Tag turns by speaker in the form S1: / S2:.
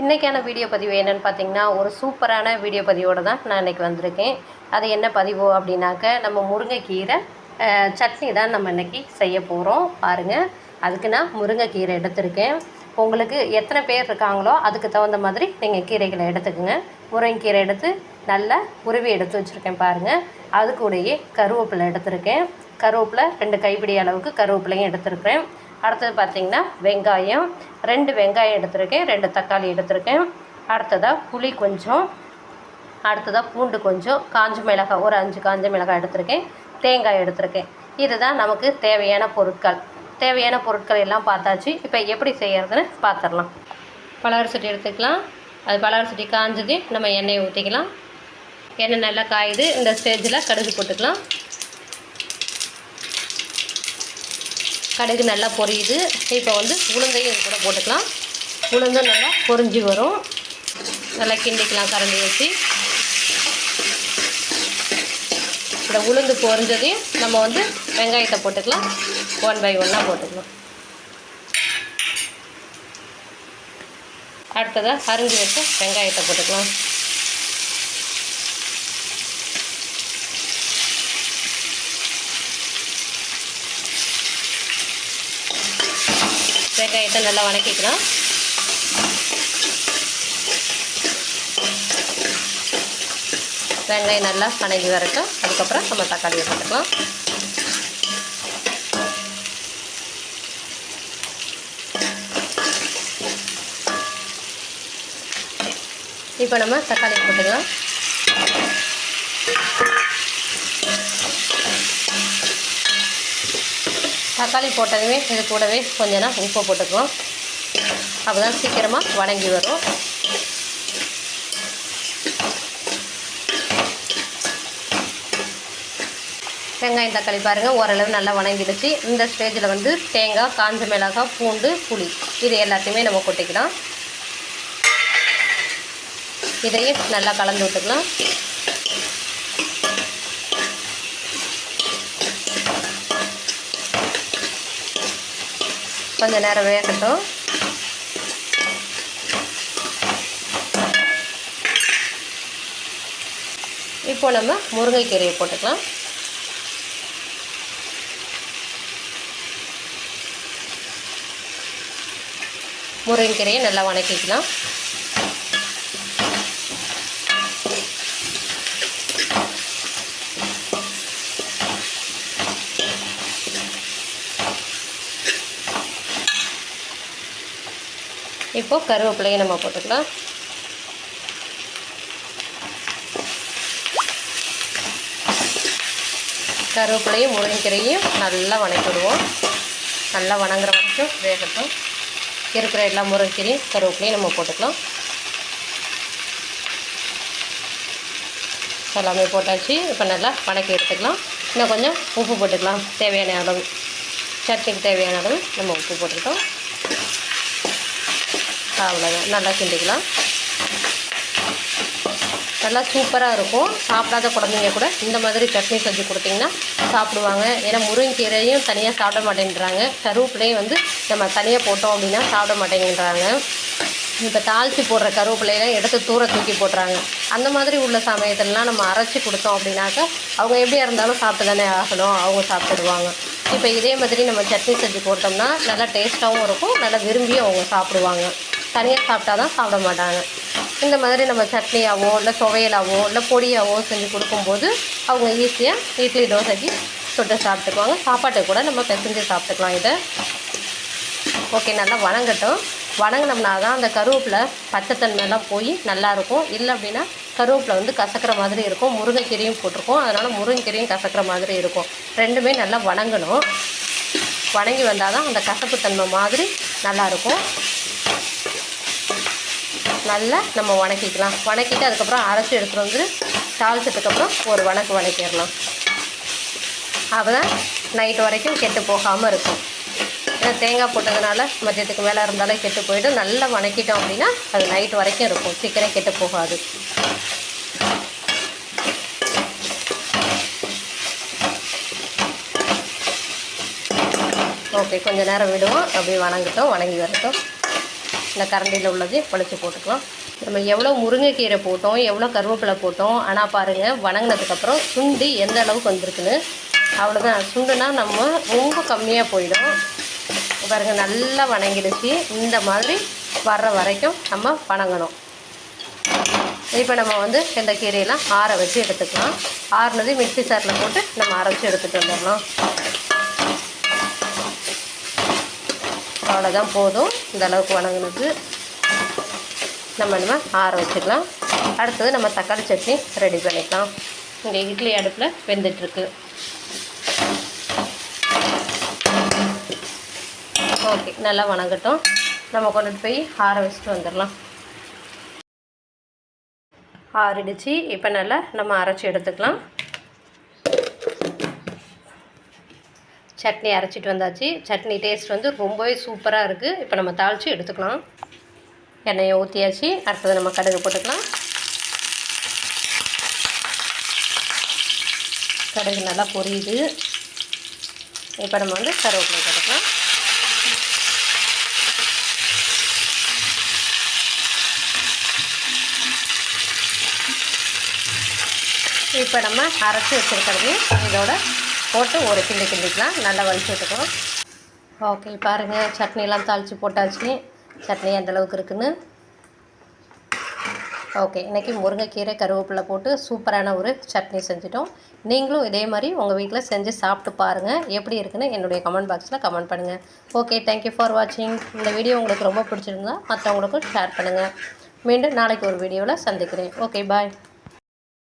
S1: இன்றைக்கான வீடியோ பதிவு என்னென்னு பார்த்தீங்கன்னா, ஒரு சூப்பரான வீடியோ பதிவோடு தான் நான் இன்றைக்கி வந்திருக்கேன். அது என்ன பதிவு அப்படின்னாக்க, நம்ம முருங்கைக்கீரை சட்னி தான் நம்ம இன்றைக்கி செய்ய போகிறோம். பாருங்கள், அதுக்கு நான் முருங்கைக்கீரை எடுத்திருக்கேன். உங்களுக்கு எத்தனை பேர் இருக்காங்களோ அதுக்கு தகுந்த மாதிரி நீங்கள் கீரைகளை எடுத்துக்கோங்க. முருங்கைக்கீரை எடுத்து நல்லா உருவி எடுத்து வச்சுருக்கேன் பாருங்கள். அது கூடயே கருவேப்பிலை எடுத்திருக்கேன். கருவேப்பிலை 2 கைப்பிடி அளவுக்கு கருவேப்பிலையும் எடுத்திருக்கேன். அடுத்தது பார்த்திங்கன்னா வெங்காயம் 2 வெங்காயம் எடுத்திருக்கேன், 2 தக்காளி எடுத்திருக்கேன். அடுத்ததாக புளி கொஞ்சம், அடுத்ததாக பூண்டு கொஞ்சம், காஞ்ச மிளகாய் ஒரு 5 காஞ்ச மிளகாய் எடுத்திருக்கேன், தேங்காய் எடுத்திருக்கேன். இதுதான் நமக்கு தேவையான பொருட்கள். தேவையான பொருட்கள் எல்லாம் பார்த்தாச்சு. இப்போ எப்படி செய்கிறதுன்னு பார்த்துடலாம். பலவர சட்டி எடுத்துக்கலாம். அது பலவர சட்டி காஞ்சது நம்ம எண்ணெயை ஊற்றிக்கலாம். எண்ணெய் நல்லா காயுது. இந்த ஸ்டேஜில் கடுகு போட்டுக்கலாம். கடுகு நல்லா பொரியுது. இப்போ உளுந்தையும் இது கூட போட்டுக்கலாம். உளுந்தும் நல்லா பொரிஞ்சு வரும். நல்லா கிண்டிக்கலாம் கரண்டி வச்சு. இந்த உளுந்து பொரிஞ்சதையும் நம்ம வெங்காயத்தை போட்டுக்கலாம். 1 by 1 போட்டுக்கலாம். அடுத்ததாக அரிஞ்சு வச்சு வெங்காயத்தை போட்டுக்கலாம். வெங்காயத்தை நல்லா வணக்கிக்கலாம். வெங்காயம் நல்லா வணங்கி வரட்டும். அதுக்கப்புறம் நம்ம தக்காளியை போட்டுக்கலாம். இப்போ நம்ம தக்காளியை போட்டுக்கலாம். தக்காளி போட்டதுமே இது கூடவே கொஞ்சம் நேரம் உப்பு போட்டுக்குவோம். அப்போ தான் சீக்கிரமாக வணங்கி வரும். வெங்காயம் தக்காளி பாருங்கள் ஓரளவு நல்லா வணங்கிடுச்சு. இந்த ஸ்டேஜில் தேங்காய், காஞ்ச மிளகாய், பூண்டு, புளி இது எல்லாத்தையுமே நம்ம கொட்டிக்கலாம். இதையும் நல்லா கலந்து விட்டுக்கலாம். கொஞ்சம் நேரம் வேகட்டும். இப்போ நம்ம முருங்கைக்கீரையை போட்டுக்கலாம். முருங்கைக்கீரையை நல்லா வணக்கிக்கலாம். இப்போது கருவேப்பிலையை நம்ம போட்டுக்கலாம். கருவேப்பிலையும் முருங்கைக்கீரையும் நல்லா வணக்கிடுவோம். நல்லா வணங்குற வரைக்கும் வேகட்டும். இருக்கிற எல்லா முருங்கைக்கீரையும் கருவேப்பிலையும் நம்ம போட்டுக்கலாம். எல்லாமே போட்டாச்சு. இப்போ நல்லா வணக்கி எடுத்துக்கலாம். இன்னும் கொஞ்சம் உப்பு போட்டுக்கலாம். தேவையான அளவு, சட்னிக்கு தேவையான அளவு நம்ம உப்பு போட்டுக்கிட்டோம். அவ்வளோதான். நல்லா கிண்டிக்கலாம். நல்லா சூப்பராக இருக்கும். சாப்பிடாத குழந்தைங்க கூட இந்த மாதிரி சட்னி செஞ்சு கொடுத்திங்கன்னா சாப்பிடுவாங்க. ஏன்னா முருங்கைக்கீரையும் தனியாக சாப்பிட மாட்டேங்கிறாங்க. கருவேப்பிலையும் நம்ம தனியாக போட்டோம் அப்படின்னா சாப்பிட மாட்டேங்கிறாங்க. இப்போ தாளித்து போடுற கருவேப்பிலையெல்லாம் எடுத்து தூக்கி போட்டுறாங்க. அந்த மாதிரி உள்ள சமயத்துலலாம் நம்ம அரைச்சி கொடுத்தோம் அப்படின்னாக்கா அவங்க எப்படியா இருந்தாலும் சாப்பிட்டு தானே ஆகணும். அவங்க சாப்பிட்டுடுவாங்க. இப்போ இதே மாதிரி நம்ம சட்னி செஞ்சு கொடுத்தோம்னா நல்லா டேஸ்ட்டாகவும் இருக்கும். நல்லா விரும்பியும் அவங்க சாப்பிடுவாங்க. தனியாக சாப்பிட்டா தான் சாப்பிட மாட்டாங்க. இந்த மாதிரி நம்ம சட்னியாவோ இல்லை துவையலாவோ இல்லை பொடியாவோ செஞ்சு கொடுக்கும்போது அவங்க ஈஸியாக இட்லி தோசைக்கு சுட்டு சாப்பிட்டுக்குவாங்க. சாப்பாட்டுக்கு கூட நம்ம பிசைஞ்சு சாப்பிட்டுக்கலாம் இதை. ஓகே, நல்லா வணங்கட்டும். வணங்கினோம்னா தான் அந்த கருவேப்பிலை பச்சைத்தன்மையெல்லாம் போய் நல்லாயிருக்கும். இல்லை அப்படின்னா கருவேப்பிலை கசக்கிற மாதிரி இருக்கும். முருங்கைக்கீரையும் போட்டிருக்கோம், அதனால் முருங்கைக்கீரையும் கசக்கிற மாதிரி இருக்கும். ரெண்டுமே நல்லா வணங்கணும். வணங்கி வந்தால் தான் அந்த கசப்புத்தன்மை மாதிரி நல்லாயிருக்கும். நல்லா நம்ம வணக்கிக்கலாம். வணக்கிட்டு அதுக்கப்புறம் அரைச்சி எடுத்துகிட்டு தாளிச்சதுக்கப்புறம் ஒரு வணக்கிடலாம். அப்போ தான் நைட்டு வரைக்கும் கெட்டு போகாமல் இருக்கும். ஏன்னா தேங்காய் போட்டதுனால மதியத்துக்கு மேலே இருந்தாலும் கெட்டு போய்ட்டு நல்லா வணக்கிட்டோம் அப்படின்னா அது நைட்டு வரைக்கும் இருக்கும். சீக்கிரம் கெட்டு போகாது. ஓகே, கொஞ்சம் நேரம் விடுவோம். அப்படியே வணங்கட்டும், வணங்கி வரட்டும். இந்த கரண்டியில் உள்ளதையும் வலிச்சு போட்டுக்கலாம். நம்ம எவ்வளோ முருங்கைக்கீரை போட்டோம், எவ்வளோ கருவேப்பிலை போட்டோம், ஆனால் பாருங்கள் வணங்கினதுக்கப்புறம் சுண்டி எந்த அளவுக்கு வந்திருக்குன்னு. அவ்வளோதான். சுண்டுனா நம்ம ரொம்ப கம்மியாக போயிடும். பாருங்கள் நல்லா வணங்கிடுச்சு. இந்த மாதிரி வர்ற வரைக்கும் நம்ம வணங்கணும். இப்போ நம்ம வந்து இந்த கீரையெல்லாம் ஆற வச்சு எடுத்துக்கலாம். ஆறுனது மிக்ஸி சாரில் போட்டு நம்ம அரைச்சி எடுத்துகிட்டு வந்துடலாம். அவ்வளோதான், போதும். இந்த அளவுக்கு வணங்கினது நம்ம ஆற வச்சுக்கலாம். அடுத்தது நம்ம தக்காளி சட்னி ரெடி பண்ணிக்கலாம். இங்கே இட்லி அடுப்பில் வெந்துட்டுருக்கு. ஓகே, நல்லா வணங்கட்டும். நம்ம கொண்டுட்டு போய் ஆற வச்சுட்டு வந்துடலாம். ஆறிடுச்சு. இப்போ நல்லா நம்ம அரைச்சி எடுத்துக்கலாம். சட்னி அரைச்சிட்டு வந்தாச்சு. சட்னி டேஸ்ட் வந்து ரொம்பவே சூப்பராக இருக்குது. இப்போ நம்ம தாளித்து எடுத்துக்கலாம். எண்ணெயை ஊற்றியாச்சு. அடுத்தது நம்ம கடுகு போட்டுக்கலாம். கடுகு நல்லா பொரியுது. இப்போ நம்ம வந்து கருவேப்பிலை போட்டுக்கலாம். இப்போ நம்ம அரைச்சி வச்சுருக்கிறது இதோட போட்டு ஒரு கிண்டிக்கலாம். நல்லா வலிச்சு விட்டுக்கலாம். ஓகே, பாருங்கள் சட்னியெல்லாம் தாளித்து போட்டாச்சு. சட்னி எந்தளவுக்கு இருக்குன்னு. ஓகே, இன்றைக்கி முருங்கைக்கீரை கருவேப்பிலை போட்டு சூப்பரான ஒரு சட்னி செஞ்சிட்டோம். நீங்களும் இதே மாதிரி உங்கள் வீட்டில் செஞ்சு சாப்பிட்டு பாருங்கள். எப்படி இருக்குன்னு என்னுடைய கமெண்ட் பாக்ஸில் கமெண்ட் பண்ணுங்கள். ஓகே, தேங்க்யூ ஃபார் வாட்சிங். இந்த வீடியோ உங்களுக்கு ரொம்ப பிடிச்சிருந்தா மற்றவங்களுக்கும் ஷேர் பண்ணுங்கள். மீண்டும் நாளைக்கு ஒரு வீடியோவில் சந்திக்கிறேன். ஓகே, பாய்.